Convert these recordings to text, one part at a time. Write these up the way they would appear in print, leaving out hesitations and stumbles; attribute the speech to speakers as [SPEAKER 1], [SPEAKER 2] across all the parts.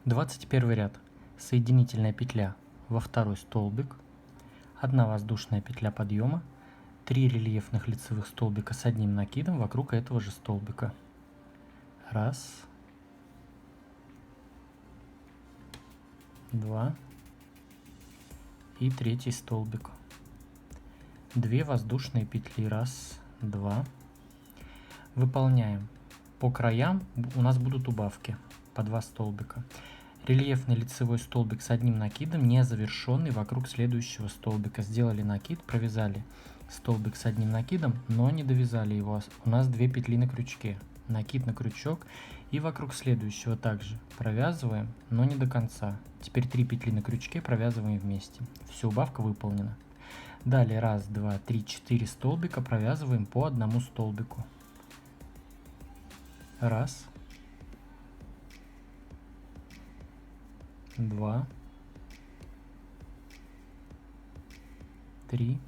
[SPEAKER 1] 21 ряд. Соединительная петля во второй столбик, 1 воздушная петля подъема, 3 рельефных лицевых столбика с одним накидом вокруг этого же столбика. Раз, два и третий столбик. 2 воздушные петли. Раз, два. Выполняем. По краям у нас будут убавки по 2 столбика. Рельефный лицевой столбик с одним накидом, не завершенный, вокруг следующего столбика. Сделали накид, провязали столбик с одним накидом, но не довязали его. У нас 2 петли на крючке. Накид на крючок и вокруг следующего также провязываем, но не до конца. Теперь 3 петли на крючке провязываем вместе. Все, убавка выполнена. Далее 1, 2, 3, 4 столбика провязываем по одному столбику. Раз, два, три,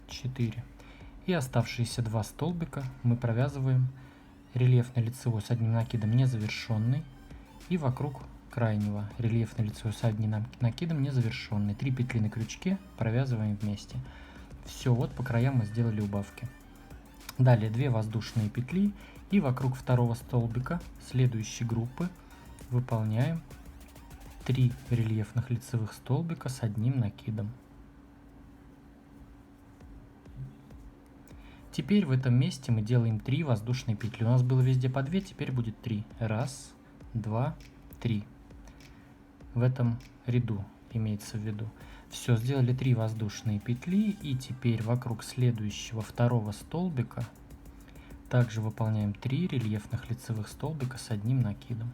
[SPEAKER 1] 4. И оставшиеся 2 столбика мы провязываем рельефный лицевой с одним накидом незавершенный и вокруг крайнего рельефный лицевой с одним накидом незавершенный. 3 петли на крючке провязываем вместе. Все, вот по краям мы сделали убавки. Далее 2 воздушные петли и вокруг второго столбика следующей группы выполняем 3 рельефных лицевых столбика с одним накидом. Теперь в этом месте мы делаем 3 воздушные петли. У нас было везде по 2, теперь будет 3. Раз, два, 3. В этом ряду имеется в виду. Все, сделали 3 воздушные петли, и теперь вокруг следующего второго столбика также выполняем 3 рельефных лицевых столбика с одним накидом.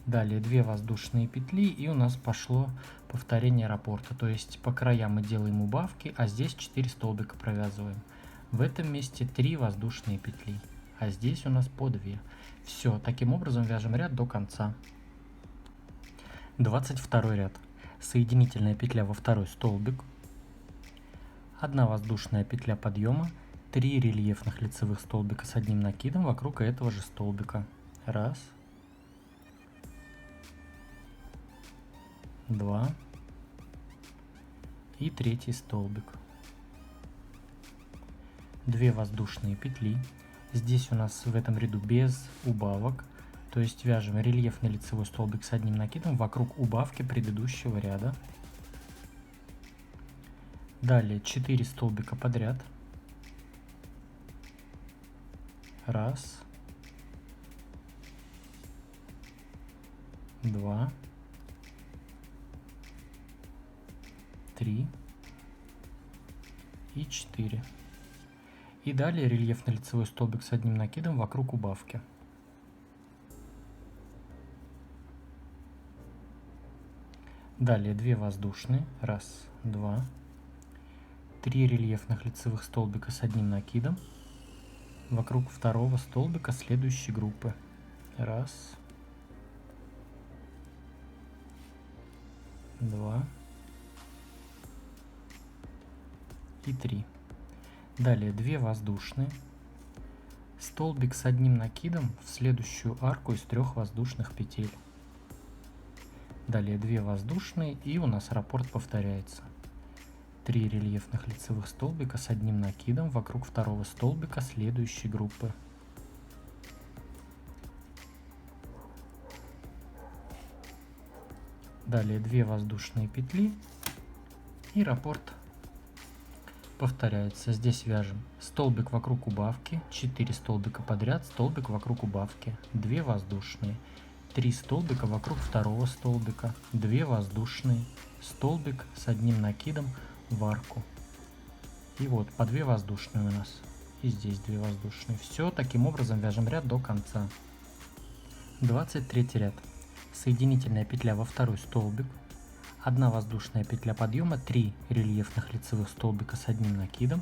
[SPEAKER 1] Далее 2 воздушные петли, и у нас пошло повторение раппорта. То есть по краям мы делаем убавки, а здесь 4 столбика провязываем. В этом месте 3 воздушные петли, а здесь у нас по 2. Все, таким образом вяжем ряд до конца. 22 ряд. Соединительная петля во второй столбик, 1 воздушная петля подъема, 3 рельефных лицевых столбика с одним накидом вокруг этого же столбика. Раз, два и третий столбик. 2 воздушные петли. Здесь у нас в этом ряду без убавок. То есть вяжем рельефный лицевой столбик с одним накидом вокруг убавки предыдущего ряда. Далее 4 столбика подряд. Раз, два, 3 и 4. И далее рельефный лицевой столбик с одним накидом вокруг убавки. Далее 2 воздушные. Раз, два, 3 рельефных лицевых столбика с одним накидом вокруг второго столбика следующей группы. Раз, два и 3. Далее 2 воздушные. Столбик с одним накидом в следующую арку из 3 воздушных петель. Далее 2 воздушные, и у нас раппорт повторяется. 3 рельефных лицевых столбика с одним накидом вокруг второго столбика следующей группы. Далее 2 воздушные петли, и раппорт повторяется. Здесь вяжем столбик вокруг убавки, 4 столбика подряд, столбик вокруг убавки, 2 воздушные, 3 столбика вокруг второго столбика, 2 воздушные, столбик с одним накидом в арку. И вот по 2 воздушные у нас. И здесь 2 воздушные. Все, таким образом вяжем ряд до конца. 23 ряд. Соединительная петля во второй столбик, 1 воздушная петля подъема, 3 рельефных лицевых столбика с одним накидом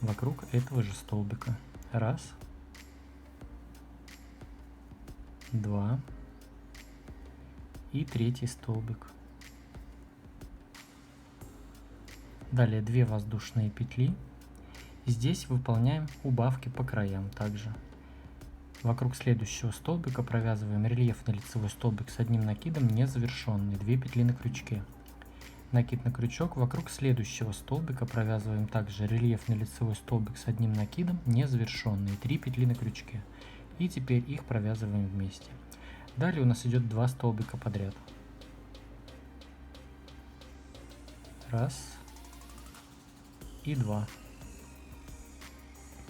[SPEAKER 1] вокруг этого же столбика. Раз, два и третий столбик. Далее 2 воздушные петли. Здесь выполняем убавки по краям также. Вокруг следующего столбика провязываем рельефный лицевой столбик с одним накидом незавершенный, 2 петли на крючке. Накид на крючок. Вокруг следующего столбика провязываем также рельефный лицевой столбик с одним накидом незавершенный, 3 петли на крючке. И теперь их провязываем вместе. Далее у нас идет 2 столбика подряд. Раз и 2.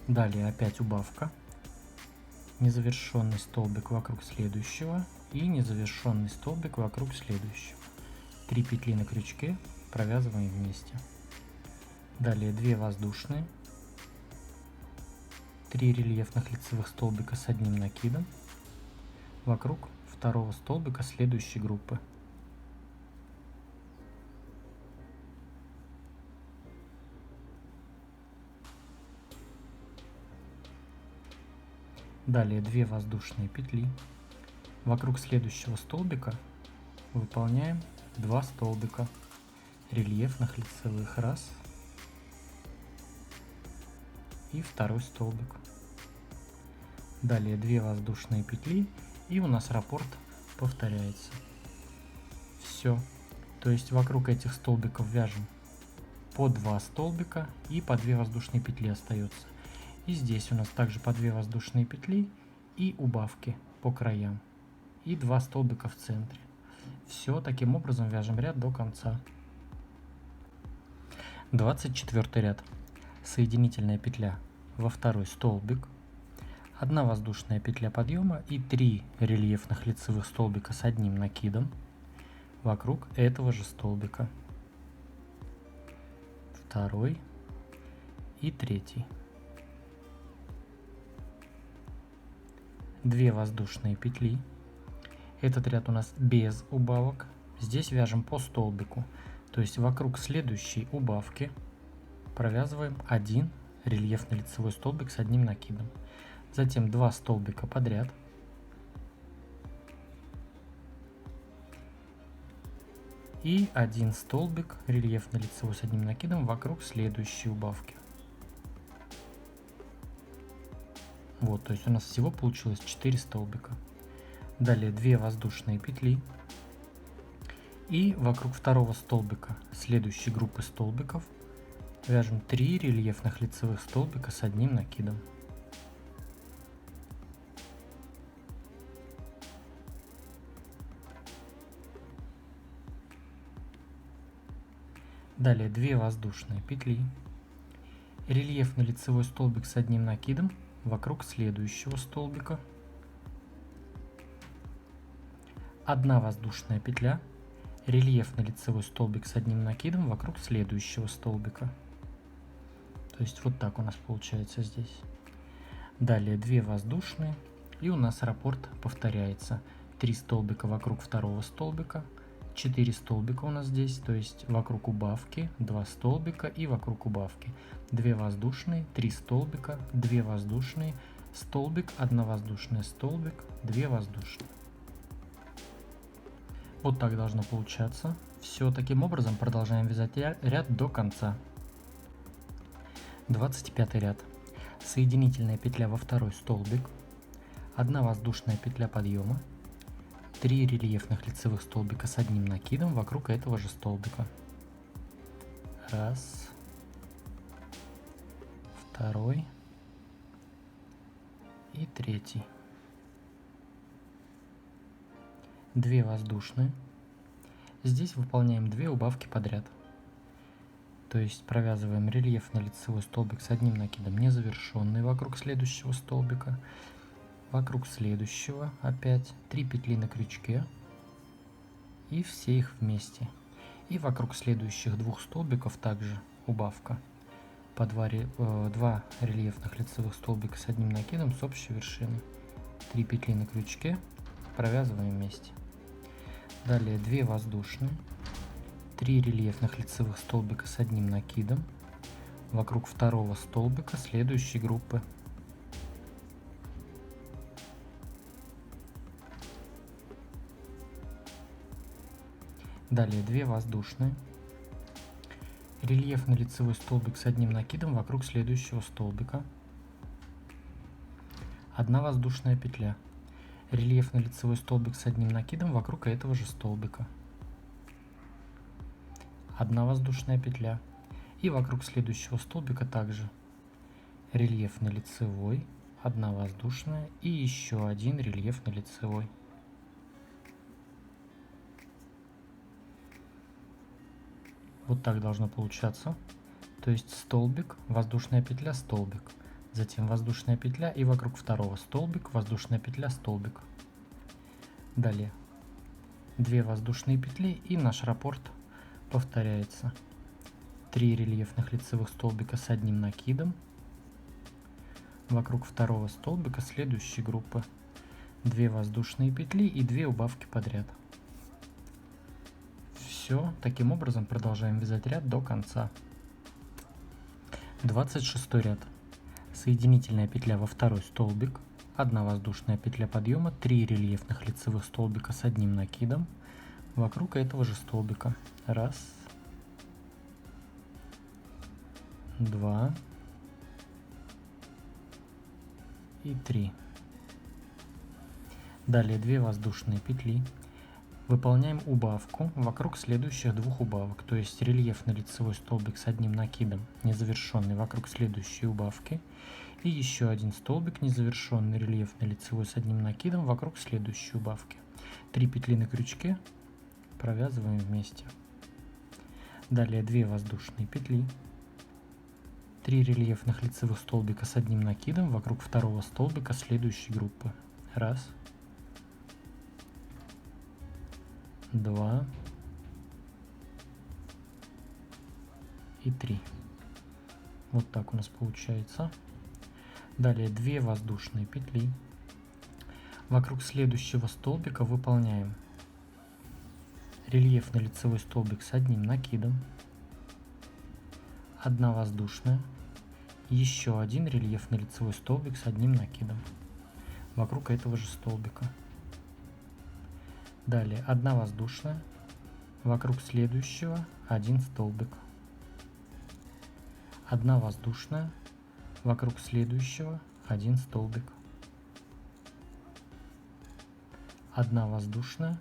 [SPEAKER 1] Далее опять убавка. Незавершенный столбик вокруг следующего и незавершенный столбик вокруг следующего. 3 петли на крючке провязываем вместе. Далее 2 воздушные, 3 рельефных лицевых столбика с одним накидом вокруг второго столбика следующей группы. Далее 2 воздушные петли. Вокруг следующего столбика выполняем 2 столбика рельефных лицевых. Раз. И второй столбик. Далее 2 воздушные петли. И у нас раппорт повторяется. Все. То есть вокруг этих столбиков вяжем по 2 столбика и по 2 воздушные петли остается. И здесь у нас также по 2 воздушные петли и убавки по краям. И 2 столбика в центре. Все, таким образом вяжем ряд до конца. 24 ряд. Соединительная петля во второй столбик. 1 воздушная петля подъема и 3 рельефных лицевых столбика с одним накидом вокруг этого же столбика. Второй и третий. 2 воздушные петли. Этот ряд у нас без убавок. Здесь вяжем по столбику. То есть вокруг следующей убавки провязываем 1 рельефный лицевой столбик с одним накидом. Затем 2 столбика подряд. И 1 столбик рельефный лицевой с одним накидом вокруг следующей убавки. Вот, то есть у нас всего получилось 4 столбика. Далее 2 воздушные петли. И вокруг второго столбика следующей группы столбиков вяжем 3 рельефных лицевых столбика с одним накидом. Далее 2 воздушные петли. Рельефный лицевой столбик с одним накидом вокруг следующего столбика. 1 воздушная петля. Рельефный лицевой столбик с одним накидом вокруг следующего столбика. То есть вот так у нас получается здесь. Далее 2 воздушные. И у нас раппорт повторяется. 3 столбика вокруг второго столбика. 4 столбика у нас здесь, то есть вокруг убавки, 2 столбика и вокруг убавки. 2 воздушные, 3 столбика, 2 воздушные, столбик, 1 воздушная, столбик, 2 воздушные. Вот так должно получаться. Все, таким образом продолжаем вязать ряд до конца. 25 ряд. Соединительная петля во второй столбик. 1 воздушная петля подъема. 3 рельефных лицевых столбика с одним накидом вокруг этого же столбика. Раз. Второй. И третий. 2 воздушные. Здесь выполняем 2 убавки подряд. То есть провязываем рельефный лицевой столбик с одним накидом незавершенный вокруг следующего столбика. Вокруг следующего опять 3 петли на крючке и все их вместе. И вокруг следующих 2 столбиков также убавка по 2 рельефных лицевых столбика с одним накидом с общей вершины. 3 петли на крючке, провязываем вместе. Далее 2 воздушные, 3 рельефных лицевых столбика с одним накидом вокруг второго столбика следующей группы. Далее 2 воздушные, рельефный лицевой столбик с одним накидом вокруг следующего столбика. 1 воздушная петля. Рельефно-лицевой столбик с одним накидом вокруг этого же столбика. 1 воздушная петля. И вокруг следующего столбика также рельефно-лицевой, 1 воздушная и еще один рельефно-лицевой. Вот так должно получаться. То есть столбик, воздушная петля, столбик. Затем воздушная петля и вокруг второго столбик, воздушная петля, столбик. Далее 2 воздушные петли и наш раппорт повторяется. 3 рельефных лицевых столбика с одним накидом. Вокруг второго столбика следующей группы 2 воздушные петли и 2 убавки подряд. Все, таким образом продолжаем вязать ряд до конца. 26 ряд. Соединительная петля во второй столбик, 1 воздушная петля подъема, 3 рельефных лицевых столбика с одним накидом вокруг этого же столбика. 1, 2 и 3. Далее 2 воздушные петли. Выполняем убавку вокруг следующих 2 убавок, то есть рельефно-лицевой столбик с одним накидом, незавершенный, вокруг следующей убавки, и еще один столбик незавершенный, рельефно-лицевой с одним накидом, вокруг следующей убавки. 3 петли на крючке провязываем вместе. Далее 2 воздушные петли, 3 рельефных лицевых столбика с одним накидом вокруг второго столбика следующей группы. 1, 2 и 3. Вот так у нас получается. Далее 2 воздушные петли. Вокруг следующего столбика выполняем рельефно-лицевой столбик с одним накидом, 1 воздушная, еще один рельефно-лицевой столбик с одним накидом вокруг этого же столбика. Далее 1 воздушная, вокруг следующего 1 столбик, 1 воздушная, вокруг следующего 1 столбик, 1 воздушная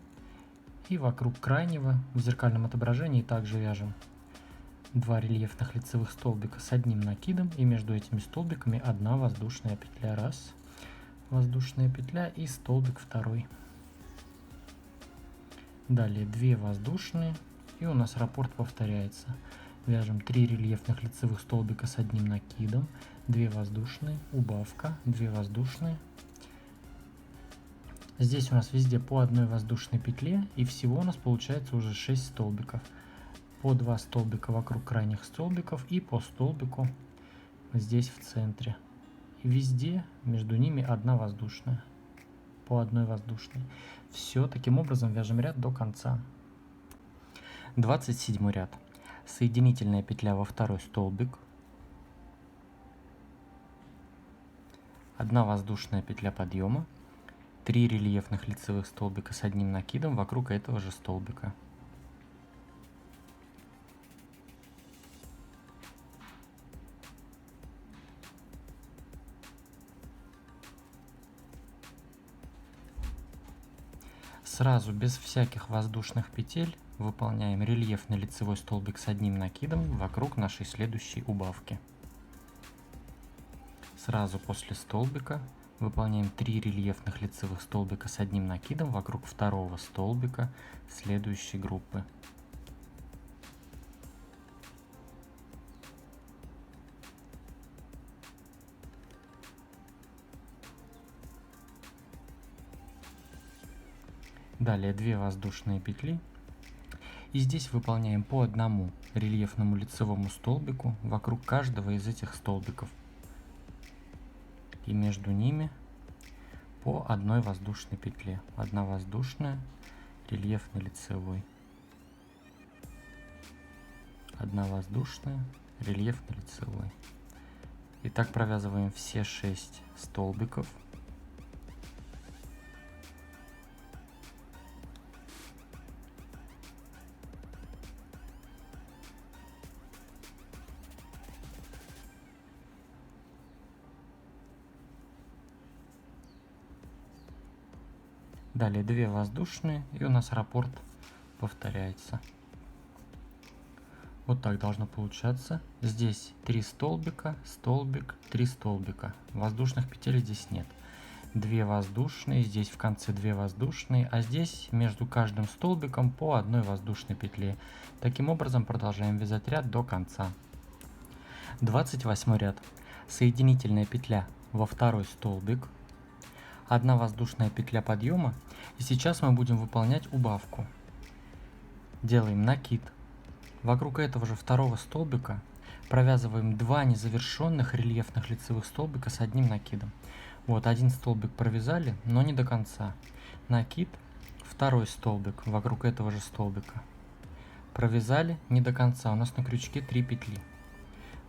[SPEAKER 1] и вокруг крайнего в зеркальном отображении также вяжем 2 рельефных лицевых столбика с одним накидом и между этими столбиками 1 воздушная петля. 1 воздушная петля и столбик 2. Далее 2 воздушные и у нас раппорт повторяется. Вяжем 3 рельефных лицевых столбика с одним накидом, 2 воздушные, убавка, 2 воздушные. Здесь у нас везде по 1 воздушной петле и всего у нас получается уже 6 столбиков. По 2 столбика вокруг крайних столбиков и по столбику здесь в центре. И везде между ними 1 воздушная. По 1 воздушной. Все, таким образом вяжем ряд до конца. 27 ряд. Соединительная петля во второй столбик, 1 воздушная петля подъема, 3 рельефных лицевых столбика с одним накидом вокруг этого же столбика. Сразу без всяких воздушных петель выполняем рельефный лицевой столбик с одним накидом вокруг нашей следующей убавки. Сразу после столбика выполняем 3 рельефных лицевых столбика с одним накидом вокруг второго столбика следующей группы. Далее 2 воздушные петли. И здесь выполняем по 1 рельефному лицевому столбику вокруг каждого из этих столбиков. И между ними по 1 воздушной петле. 1 воздушная, рельефный лицевой. 1 воздушная, рельефный лицевой. И так провязываем все 6 столбиков. Далее 2 воздушные, и у нас раппорт повторяется. Вот так должно получаться. Здесь 3 столбика, столбик, 3 столбика. Воздушных петель здесь нет. 2 воздушные, здесь в конце 2 воздушные, а здесь между каждым столбиком по 1 воздушной петле. Таким образом продолжаем вязать ряд до конца. 28 ряд. Соединительная петля во второй столбик, 1 воздушная петля подъема, и сейчас мы будем выполнять убавку. Делаем накид. Вокруг этого же второго столбика провязываем 2 незавершенных рельефных лицевых столбика с одним накидом. Вот, один столбик провязали, но не до конца. Накид, второй столбик вокруг этого же столбика. Провязали не до конца, у нас на крючке 3 петли.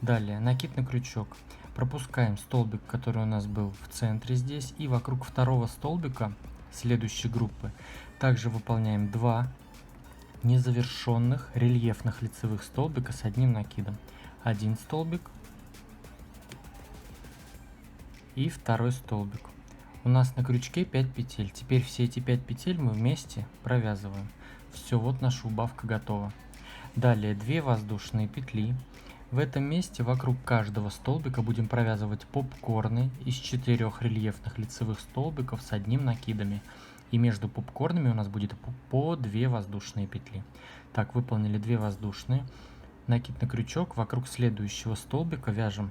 [SPEAKER 1] Далее накид на крючок. Пропускаем столбик, который у нас был в центре здесь, и вокруг второго столбика следующей группы также выполняем 2 незавершенных рельефных лицевых столбика с одним накидом. Один столбик и второй столбик. У нас на крючке 5 петель. Теперь все эти 5 петель мы вместе провязываем. Все, вот наша убавка готова. Далее 2 воздушные петли. В этом месте вокруг каждого столбика будем провязывать попкорны из 4 рельефных лицевых столбиков с одним накидами. И между попкорнами у нас будет по 2 воздушные петли. Так, выполнили 2 воздушные. Накид на крючок, вокруг следующего столбика вяжем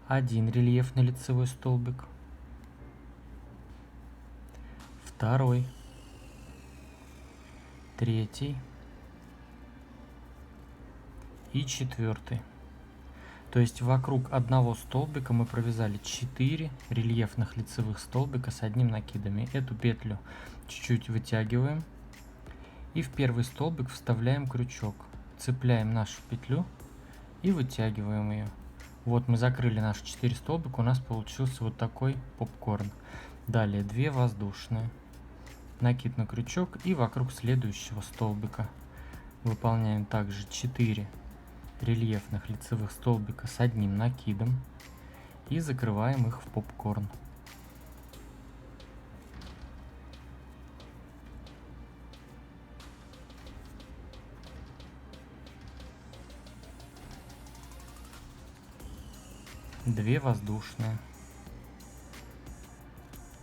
[SPEAKER 1] 1 рельефный лицевой столбик, второй, третий и четвертый. То есть вокруг одного столбика мы провязали 4 рельефных лицевых столбика с одним накидами. Эту петлю чуть-чуть вытягиваем и в первый столбик вставляем крючок. Цепляем нашу петлю и вытягиваем ее. Вот мы закрыли наши 4 столбика, у нас получился вот такой попкорн. Далее 2 воздушные. Накид на крючок и вокруг следующего столбика выполняем также 4 рельефных лицевых столбика с одним накидом и закрываем их в попкорн. Две воздушные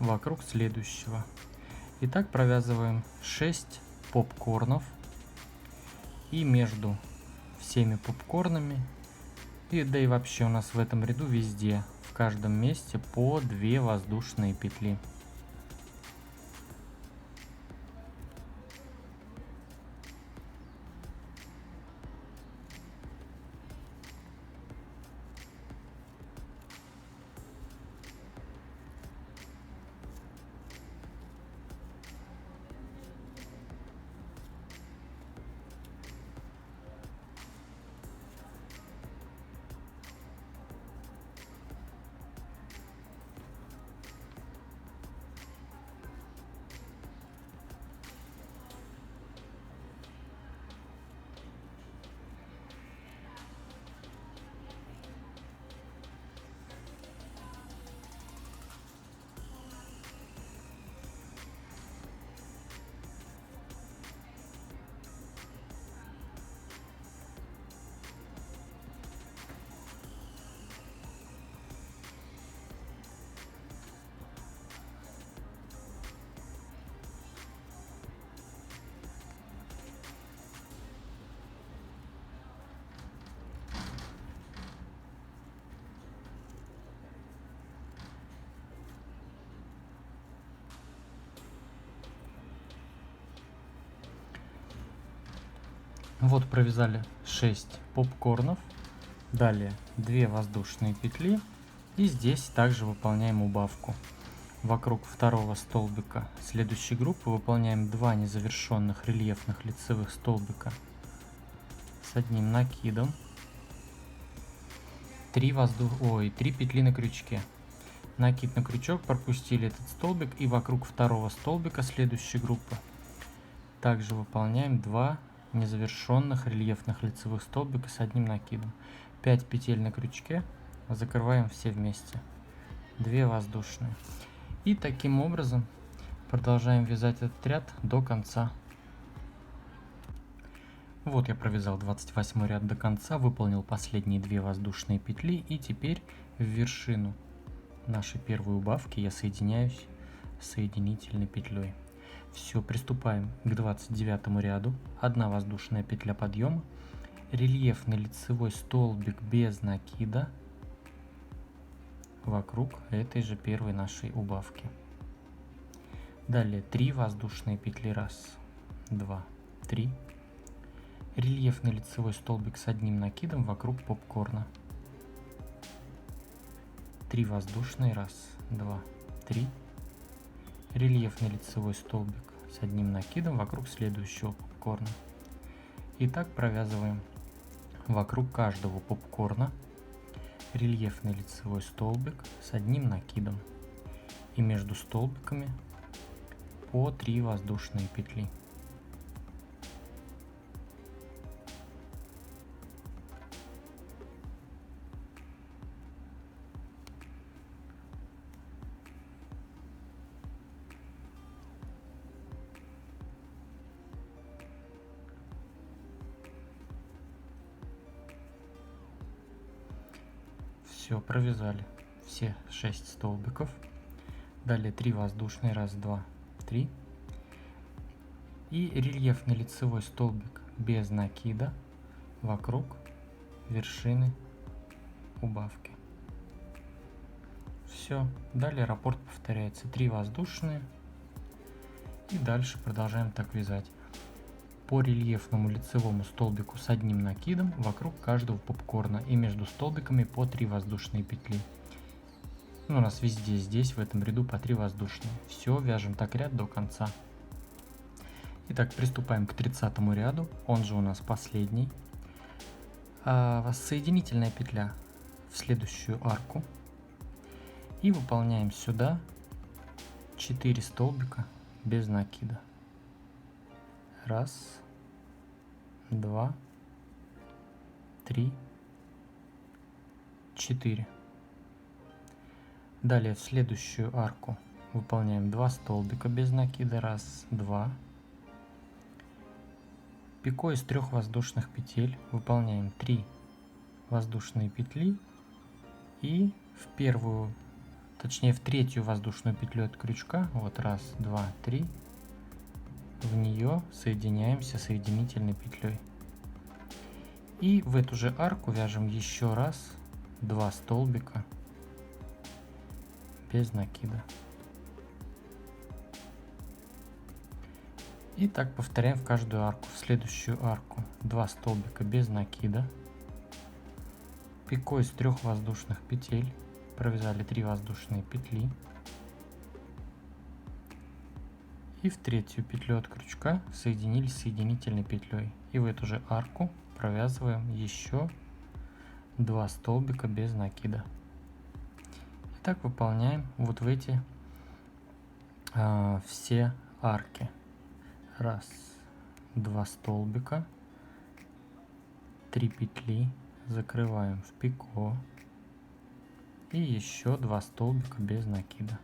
[SPEAKER 1] вокруг следующего. И так провязываем 6 попкорнов, и между всеми попкорнами, и да и вообще у нас в этом ряду везде, в каждом месте по 2 воздушные петли. Вот провязали 6 попкорнов, далее 2 воздушные петли, и здесь также выполняем убавку. Вокруг второго столбика следующей группы выполняем 2 незавершенных рельефных лицевых столбика с одним накидом, 3 петли на крючке. Накид на крючок, пропустили этот столбик, и вокруг второго столбика следующей группы также выполняем 2 незавершенных рельефных лицевых столбика с одним накидом. 5 петель на крючке, закрываем все вместе, 2 воздушные. И таким образом Продолжаем вязать этот ряд до конца. Вот я провязал 28 ряд до конца, выполнил последние 2 воздушные петли, и теперь в вершину нашей первой убавки я соединяюсь соединительной петлей. Все, приступаем к 29 ряду. 1 воздушная петля подъема, рельефный лицевой столбик без накида вокруг этой же первой нашей убавки. Далее 3 воздушные петли, 1, 2, 3. Рельефный лицевой столбик с одним накидом вокруг попкорна. 3 воздушные, 1, 2, 3. Рельефный лицевой столбик с одним накидом вокруг следующего попкорна. И так провязываем вокруг каждого попкорна рельефный лицевой столбик с одним накидом. И между столбиками по 3 воздушные петли. Все, провязали все 6 столбиков. Далее 3 воздушные, 1, 2, 3. И рельефный лицевой столбик без накида вокруг вершины убавки. Все, далее раппорт повторяется. 3 воздушные. И дальше продолжаем так вязать. По рельефному лицевому столбику с одним накидом вокруг каждого попкорна. И между столбиками по 3 воздушные петли. У нас везде здесь в этом ряду по 3 воздушные. Все, вяжем так ряд до конца. Итак, приступаем к 30 ряду, он же у нас последний. Соединительная петля в следующую арку. И выполняем сюда 4 столбика без накида. 1, 2, 3, 4. Далее в следующую арку выполняем 2 столбика без накида. 1, 2. Пикой из 3 воздушных петель выполняем 3 воздушные петли и в первую, точнее в третью воздушную петлю от крючка, вот 1, 2, 3, в нее соединяемся соединительной петлей. И в эту же арку вяжем еще раз 2 столбика без накида. И так повторяем в каждую арку. В следующую арку 2 столбика без накида. Пикой из 3 воздушных петель. Провязали 3 воздушные петли. И в третью петлю от крючка соединились соединительной петлей. И в эту же арку провязываем еще 2 столбика без накида. И так выполняем вот в эти все арки. 1, 2 столбика, 3 петли, закрываем в пико и еще 2 столбика без накида.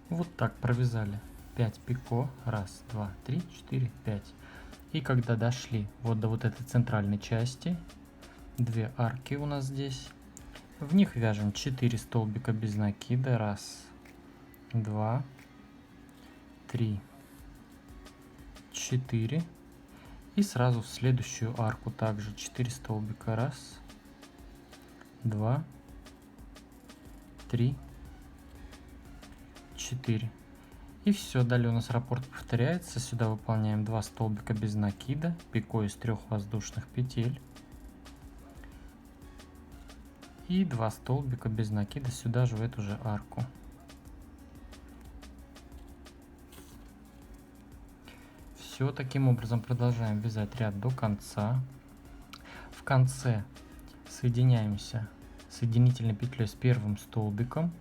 [SPEAKER 1] Вот так провязали 5 пико. 1, 2, 3, 4, 5. И когда дошли вот до вот этой центральной части, 2 арки у нас здесь, в них вяжем 4 столбика без накида. 1, 2, 3, 4. И сразу в следующую арку также 4 столбика. 1, 2, 3, 4. И все, далее у нас раппорт повторяется. Сюда выполняем 2 столбика без накида, пико из 3 воздушных петель. И 2 столбика без накида сюда же в эту же арку. Все, таким образом продолжаем вязать ряд до конца. В конце соединяемся соединительной петлей с первым столбиком.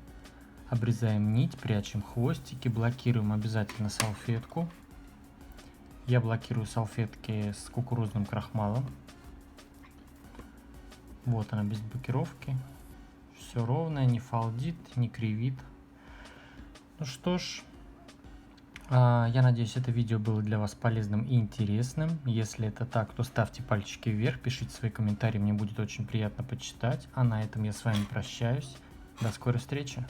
[SPEAKER 1] Обрезаем нить, прячем хвостики, блокируем обязательно салфетку. Я блокирую салфетки с кукурузным крахмалом. Вот она без блокировки. Все ровное, не фалдит, не кривит. Ну что ж, я надеюсь, это видео было для вас полезным и интересным. Если это так, то ставьте пальчики вверх, пишите свои комментарии, мне будет очень приятно почитать. А на этом я с вами прощаюсь. До скорой встречи!